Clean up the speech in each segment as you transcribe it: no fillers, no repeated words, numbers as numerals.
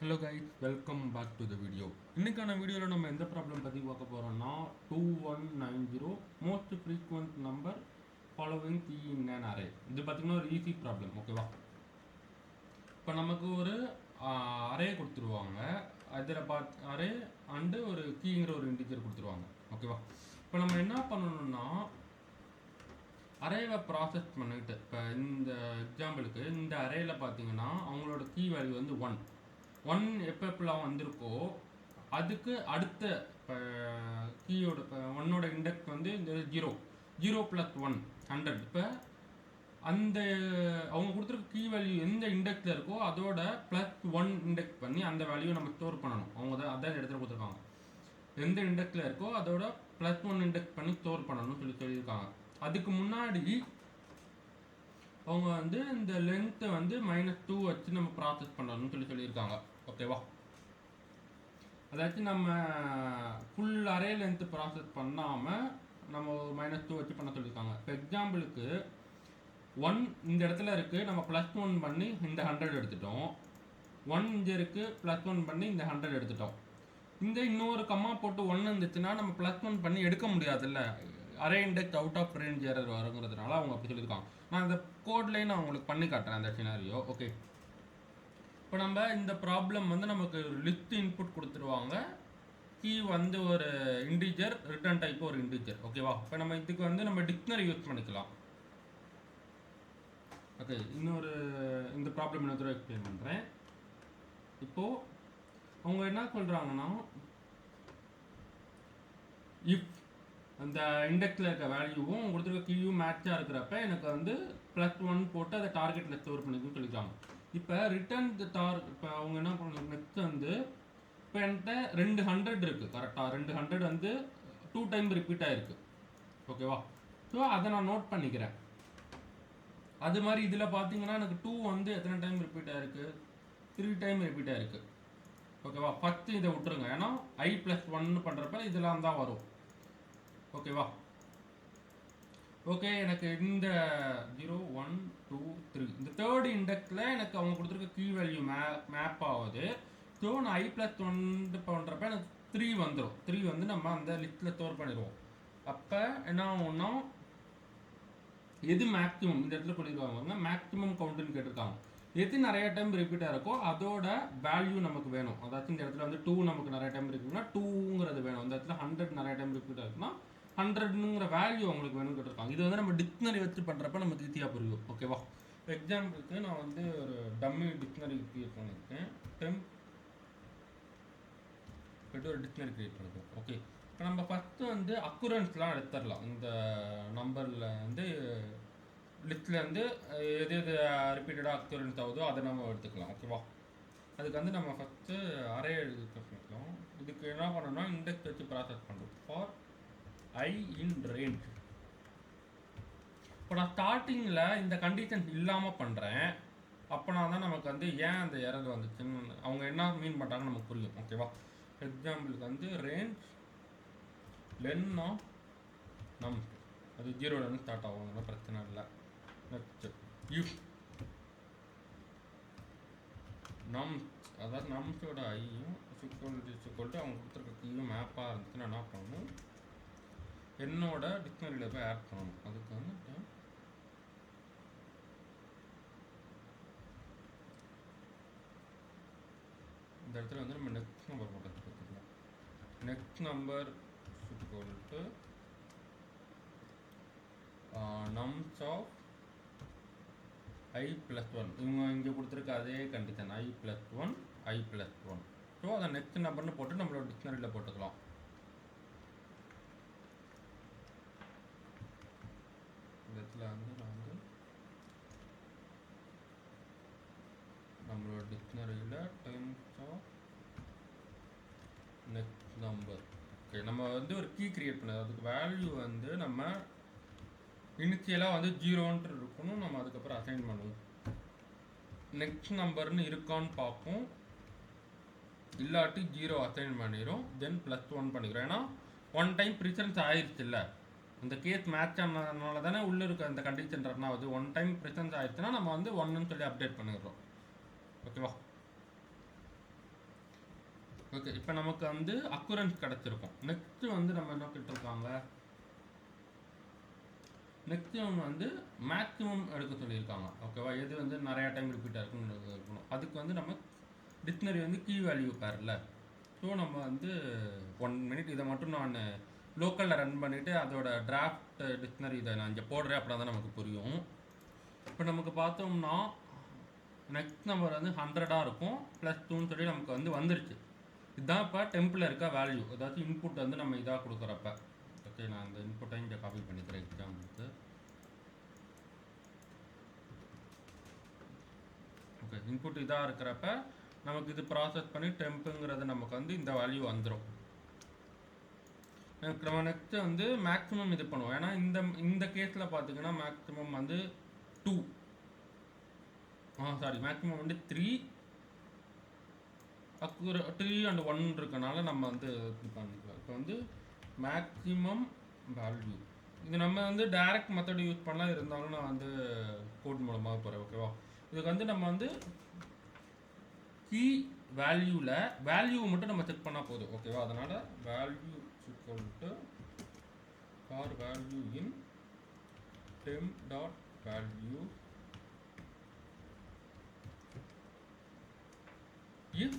Hello guys, welcome back to the video. இன்னைக்கான வீடியோவில் நம்ம எந்த ப்ராப்ளம் பற்றி பார்க்க போகிறோம்னா 2190 most frequent number following key in an array. இது பார்த்திங்கன்னா ஒரு ஈஸி ப்ராப்ளம், ஓகேவா? இப்போ நமக்கு ஒரு அரே கொடுத்துருவாங்க. அதில் அரே அண்டு ஒரு கீங்கிற ஒரு இன்டிஜர் கொடுத்துருவாங்க, ஓகேவா? இப்போ நம்ம என்ன பண்ணணும்னா அரேவை ப்ராசஸ் பண்ணிட்டு, இப்போ இந்த எக்ஸாம்பிளுக்கு இந்த அரேயில் பார்த்தீங்கன்னா அவங்களோட கீ வேல்யூ வந்து 1 எப்பெல்லாம் வந்திருக்கோ அதுக்கு அடுத்த இப்போ கீயோட இப்போ ஒன்னோட இண்டெக்ஸ் வந்து இந்த 0 + 1 100. இப்போ அந்த அவங்க கொடுத்துருக்க கீ வேல்யூ எந்த இண்டெக்ஸில் இருக்கோ அதோட +1 இண்டெக்ஸ் பண்ணி அந்த வேல்யூ நம்ம ஸ்டோர் பண்ணணும். அவங்க தான் அதான் இடத்துல கொடுத்துருக்காங்க. எந்த இண்டெக்ஸில் இருக்கோ அதோட +1 இண்டெக்ஸ் பண்ணி ஸ்டோர் பண்ணணும்னு சொல்லியிருக்காங்க. அதுக்கு முன்னாடி அவங்க வந்து இந்த லென்த்தை வந்து -2 வச்சு நம்ம ப்ராசஸ் பண்ணணும்னு சொல்லியிருக்காங்க, ஓகேவா? அதாச்சும் நம்ம ஃபுல் அரே லென்த்து ப்ராசஸ் பண்ணாமல் நம்ம -2 வச்சு பண்ண சொல்லியிருக்காங்க. இப்போ எக்ஸாம்பிளுக்கு 1 இந்த இடத்துல இருக்குது, நம்ம +1 பண்ணி இந்த 100 எடுத்துட்டோம். 1 இங்கே இருக்குது, +1 பண்ணி இந்த 100 எடுத்துட்டோம். இந்த இன்னொரு கம்மா போட்டு 1 இருந்துச்சுன்னா நம்ம +1 பண்ணி எடுக்க முடியாதுல்ல, அரே index out of range error வருங்கிறதுனால அவங்க அப்படி சொல்லியிருக்காங்க. நான் இந்த கோட்லேயே நான் உங்களுக்கு பண்ணி காட்டுறேன் அந்த சினாரியோ, ஓகே? இப்போ நம்ம இந்த ப்ராப்ளம் வந்து நமக்கு லிஸ்ட் இன்புட் கொடுத்துருவாங்க. கீ வந்து ஒரு இன்டிஜர், ரிட்டர்ன் டைப் ஒரு இன்டிஜர், ஓகேவா? இப்போ நம்ம இதுக்கு வந்து நம்ம டிக்ஷனரி யூஸ் பண்ணிக்கலாம், ஓகே? இந்த ப்ராப்ளம் இன்னொரு எக்ஸ்பிளைன் பண்ணுறேன். இப்போது அவங்க என்ன சொல்கிறாங்கன்னா, இஃப் அந்த இண்டெக்ஸில் இருக்க வேல்யூவும் கொடுத்துருக்க கீயும் மேட்சாக இருக்கிறப்ப எனக்கு வந்து +1 போட்டு அதை டார்கெட்டில் ஸ்டோர் பண்ணிக்கணும்னு சொல்லியிருக்காங்க. இப்போ ரிட்டர்ன் இப்போ அவங்க என்ன பண்ணணும், நெக்ஸ்ட் வந்து இப்போ என்கிட்ட 200 இருக்குது, கரெக்டாக 200 வந்து 2 டைம் ரிப்பீட் ஆகிருக்கு, ஓகேவா? ஸோ அதை நான் நோட் பண்ணிக்கிறேன். அது மாதிரி இதில் பார்த்தீங்கன்னா எனக்கு 2 வந்து எத்தனை டைம் ரிப்பீட் ஆகிருக்கு, 3 டைம் ரிப்பீட் ஆகிருக்கு, ஓகேவா? ஃபஸ்ட்டு இதை விட்டுருங்க, ஏன்னா i+1 பண்ணுறப்ப இதெல்லாம் தான் வரும், ஓகேவா? ஓகே, எனக்கு இந்த 0 1 2 3 இந்த தேர்ட் இண்டெக்ஸில் எனக்கு அவங்க கொடுத்துருக்க கீ வேல்யூ மேப் ஆகுது. ஸோ நான் i+1 பண்ணுறப்ப எனக்கு 3 வந்துடும். 3 வந்து நம்ம அந்த லிஸ்ட்டில் ஸ்டோர் பண்ணிடுவோம். அப்போ என்ன ஆகும்னா, எது மேக்ஸிமம் இந்த இடத்துல சொல்லிடுவாங்க, மேக்ஸிமம் கவுண்ட்டுன்னு கேட்டிருக்காங்க. எது நிறைய டைம் ரிப்பீட்டாக இருக்கோ அதோட வேல்யூ நமக்கு வேணும். அதாச்சும் இந்த இடத்துல வந்து 2 நமக்கு நிறைய டைம் இருக்குன்னா 2ங்கிறது வேணும். இந்த இடத்துல 100 நிறைய டைம் ரிப்பீட்டாக இருக்குன்னா 100ங்கிற வேல்யூ அவங்களுக்கு வேணும்னு கேட்டிருக்காங்க. இது வந்து நம்ம டிக்ஷனரி வச்சு பண்ணுறப்ப நமக்கு ஈஸியாக புரியும், ஓகேவா? எக்ஸாம்பிளுக்கு நான் வந்து ஒரு டம்மி டிக்ஷனரி க்ரியேட் பண்ணியிருக்கேன். ஒரு டிக்ஷனரி க்ரியேட் பண்ணியிருக்கோம், ஓகே? இப்போ நம்ம ஃபஸ்ட்டு வந்து அக்குரன்ஸ்லாம் எடுத்துடலாம். இந்த நம்பரில் வந்து லிஸ்ட்டில் வந்து எது எது ரிப்பீட்டடாக அக்குரன்ஸ் ஆகுதோ அதை நம்ம எடுத்துக்கலாம், ஓகேவா? அதுக்கு வந்து நம்ம ஃபஸ்ட்டு அரே எழுதி பண்ணிக்கலாம். இதுக்கு என்ன பண்ணணும்னா இண்டெக்ஸ் வச்சு ப்ராசஸ் பண்ணுறோம். For i in range. இப்போ நான் ஸ்டார்டிங்கில் இந்த கண்டிஷன்ஸ் இல்லாமல் பண்ணுறேன். அப்போனா தான் நமக்கு வந்து ஏன் அந்த எரர் வந்துச்சுன்னு அவங்க என்ன மீன் பண்ணுறாங்கன்னு நமக்கு புரியும், ஓகேவா? எக்ஸாம்பிளுக்கு வந்து ரேஞ்ச் லென் ஆஃப் நம், அது 0லேருந்து ஸ்டார்ட் ஆகும், ஒன்றும் பிரச்சனை இல்லை. நெக்ஸ்ட் இஃப் நம்ஸ், அதாவது நம்ஸோட ஐயும் = அவங்க கொடுத்துருக்க கீயும் மேப்பாக இருந்துச்சுன்னா என்ன பண்ணணும், என்னோட டிக்ஷனரியில் போய் ஆட் பண்ணணும். அதுக்கு வந்துட்டு இந்த இடத்துல வந்து நம்ம நெக்ஸ்ட் நம்பர் போட்டு பார்த்துக்கலாம். Next number = nums of i+1. இவங்க இங்கே கொடுத்துருக்க அதே கண்டிஷன் i+1 i+1. ஸோ அதை நெக்ஸ்ட் நம்பர்னு போட்டு நம்மளோட டிக்ஷனரியில் போட்டுக்கலாம். இந்த இடத்துல வந்து நான் வந்து நம்மளோட டிக்ஷனரியில் times of next number, okay? நம்ம வந்து ஒரு கீ க்ரியேட் பண்ணது, அதுக்கு வேல்யூ வந்து நம்ம இனிஷியலாக வந்து 0ன்ட்டு இருக்கணும். நம்ம அதுக்கப்புறம் அசைன் பண்ணுவோம். நெக்ஸ்ட் நம்பர்னு இருக்கான்னு பார்ப்போம், இல்லாட்டி 0 அசைன் பண்ணிடும், தென் +1 பண்ணிக்கிறோம். ஏன்னா 1 டைம் ப்ரிசன்ஸ் ஆயிடுச்சு இல்லை, இந்த கேஸ் மேட்ச் ஆனதுனால தானே உள்ளே இருக்க அந்த கண்டிஷன் ரன் ஆகுது. 1 டைம் ப்ரிசன்ஸ் ஆயிடுச்சுன்னா நம்ம வந்து 1ன்னு சொல்லி அப்டேட் பண்ணிடுறோம், ஓகேவா? ஓகே, இப்போ நமக்கு வந்து அக்குரன்ஸ் கிடச்சிருக்கும். நெக்ஸ்ட்டு வந்து நம்ம என்ன கேட்டிருக்காங்க, நெக்ஸ்ட்டு அவங்க வந்து மேக்ஸிமம் எடுக்க சொல்லியிருக்காங்க. ஓகேவா, எது வந்து நிறையா டைம் ரிப்பீட்டாக இருக்குன்னு இருக்கணும். அதுக்கு வந்து நம்ம டிக்ஷனரி வந்து கீ வேல்யூ பேரில். ஸோ நம்ம வந்து 1 மினிட் இதை மட்டும் நான் லோக்கலில் ரன் பண்ணிவிட்டு அதோட டிராஃப்ட் டிக்ஷனரி இதை நான் இங்கே போடுறேன். அப்படின்னா தான் நமக்கு புரியும். இப்போ நமக்கு பார்த்தோம்னா நெக்ஸ்ட் நம்பர் வந்து 100ஆக இருக்கும், +2ன்னு சொல்லி நமக்கு வந்து வந்துருச்சு. இதுதான் இப்போ டெம்பிளில் இருக்க வேல்யூ. ஏதாச்சும் இன்புட் வந்து நம்ம இதாக கொடுக்குறப்ப. ஓகே, நான் இந்த இன்புட்டை இங்கே காப்பி பண்ணிக்கிறேன் எக்ஸாம்பிளுக்கு. ஓகே, இன்புட் இதாக இருக்கிறப்ப நமக்கு இது ப்ராசஸ் பண்ணி டெம்புங்கிறது நமக்கு வந்து இந்த வேல்யூ வந்துடும். நம்ம நெக்ஸ்ட்டு வந்து மேக்ஸிமம் இது பண்ணுவோம். ஏன்னா இந்த கேஸில் பார்த்தீங்கன்னா மேக்ஸிமம் வந்து 2, மேக்ஸிமம் வந்து 3 and 1 இருக்கனால நம்ம வந்து இது பண்ணிக்கலாம். இப்போ வந்து மேக்ஸிமம் வேல்யூ இது நம்ம வந்து டைரக்ட் மெத்தட் யூஸ் பண்ணலாம். இருந்தாலும் நான் வந்து கோட் மூலமாக போகிறேன். ஓகேவா, இதுக்கு வந்து நம்ம வந்து கீ வேல்யூவில் வேல்யூ மட்டும் நம்ம செக் பண்ணால் போதும். ஓகேவா, அதனால் value for value in temp.value if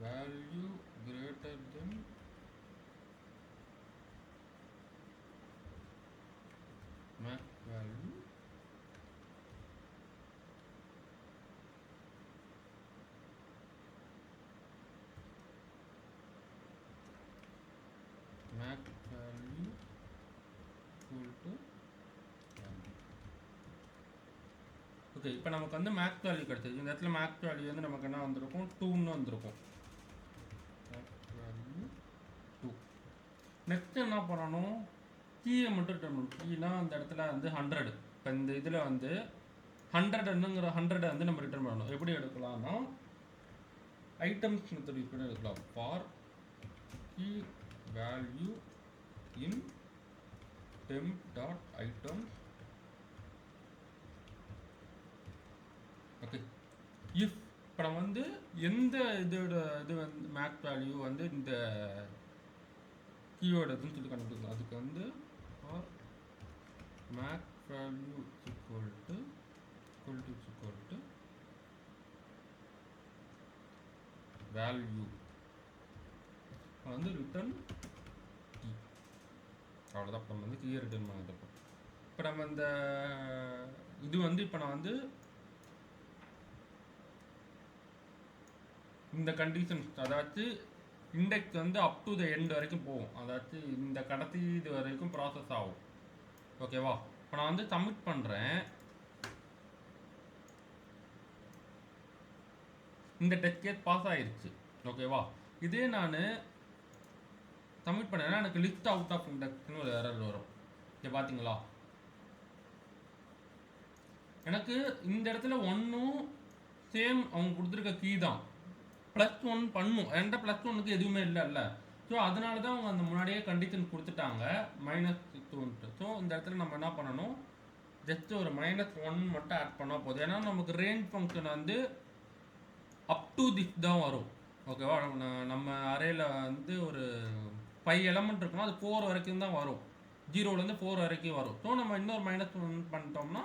value greater than max value max value equal to value. Okay, இப்போ நமக்கு வந்து மேக்ஸ் வேல்யூ கிடச்சிது. இந்த இடத்துல மேக்ஸ் வேல்யூ வந்து நமக்கு என்ன வந்திருக்கும், 2ன்னு வந்திருக்கும். Maths value 2. நெக்ஸ்ட் என்ன பண்ணணும், கீயை மட்டும் ரிட்டர்ன் பண்ணணும். கீனா அந்த இடத்துல வந்து 100. இப்போ இந்த இதில் வந்து 100 வந்து நம்ம ரிட்டர்ன் பண்ணணும். எப்படி எடுக்கலாம்னா ஐட்டம்ஸ் மெத்தட் யூஸ் பண்ணி எடுக்கலாம். For key value in temp.items. Okay, if இப்போ நம்ம வந்து எந்த இதோட இது வந்து மேக்ஸ் வேல்யூ வந்து இந்த கீயோட இதுன்னு சொல்லி கண்டுபிடிக்கலாம். அதுக்கு வந்து for maths value equal to value வந்து ரிட்டர்ன் கீ. அவ்வளோதான். இப்போ நம்ம வந்து கீயை ரிட்டர்ன் பண்ணிட்டோம். இப்போ நம்ம இந்த இது வந்து இப்போ நான் வந்து இந்த கண்டிஷன்ஸ், அதாச்சு இண்டெக்ஸ் வந்து அப் டு த எண்ட் வரைக்கும் போகும். அதாச்சு இந்த கடைசி இது வரைக்கும் ப்ராசஸ் ஆகும். ஓகேவா, இப்போ நான் வந்து சப்மிட் பண்ணுறேன். இந்த டெஸ்ட் கேஸ் பாஸ் ஆயிடுச்சு. ஓகேவா, இதே நான் சப்மிட் பண்ணேன்னா எனக்கு லிஸ்ட் அவுட் ஆஃப் இண்டெக்ஸ்னு ஒரு எரர் வரும். இங்கே பார்த்தீங்களா, எனக்கு இந்த இடத்துல 1ம் சேம் அவங்க கொடுத்துருக்க கீ தான். +1 பண்ணும். என்கிட்ட +1க்கு எதுவுமே இல்லைல்ல. ஸோ அதனால தான் அவங்க அந்த முன்னாடியே கண்டிஷன் கொடுத்துட்டாங்க -2. ஸோ இந்த இடத்துல நம்ம என்ன பண்ணணும், ஜஸ்ட் ஒரு -1 மட்டும் ஆட் பண்ணால் போதும். ஏன்னா நமக்கு ரேஞ்ச் ஃபங்க்ஷன் வந்து அப் டு திஸ் தான் வரும். ஓகேவா, நம்ம அரேயில் வந்து ஒரு 5 எலமெண்ட் இருக்குன்னா அது 4 வரைக்கும் தான் வரும். 0லேருந்து 4 வரைக்கும் வரும். ஸோ நம்ம இன்னொரு -1 பண்ணிட்டோம்னா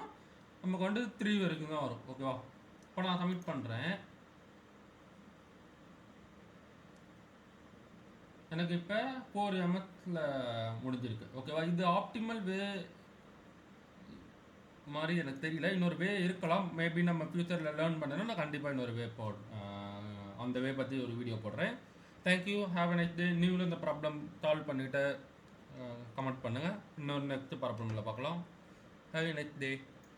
நமக்கு வந்து 3 வரைக்கும் தான் வரும். ஓகேவா, இப்போ நான் சப்மிட் பண்ணுறேன். எனக்கு இப்போ 4 ms முடிஞ்சிருக்கு. ஓகேவா, இது ஆப்டிமல் வே மாதிரி எனக்கு தெரியல. இன்னொரு வே இருக்கலாம். மேபி நம்ம ஃப்யூச்சரில் லேர்ன் பண்ணணும். நான் கண்டிப்பாக இன்னொரு வே அந்த வே பற்றி ஒரு வீடியோ போடுறேன். Thank you, have a nice day. நீங்களும் இந்த ப்ராப்ளம் சால்வ் பண்ணிவிட்டு கமெண்ட் பண்ணுங்கள். இன்னொரு நெக்ஸ்ட் ப்ராப்ளமில் பார்க்கலாம். Have a nice day.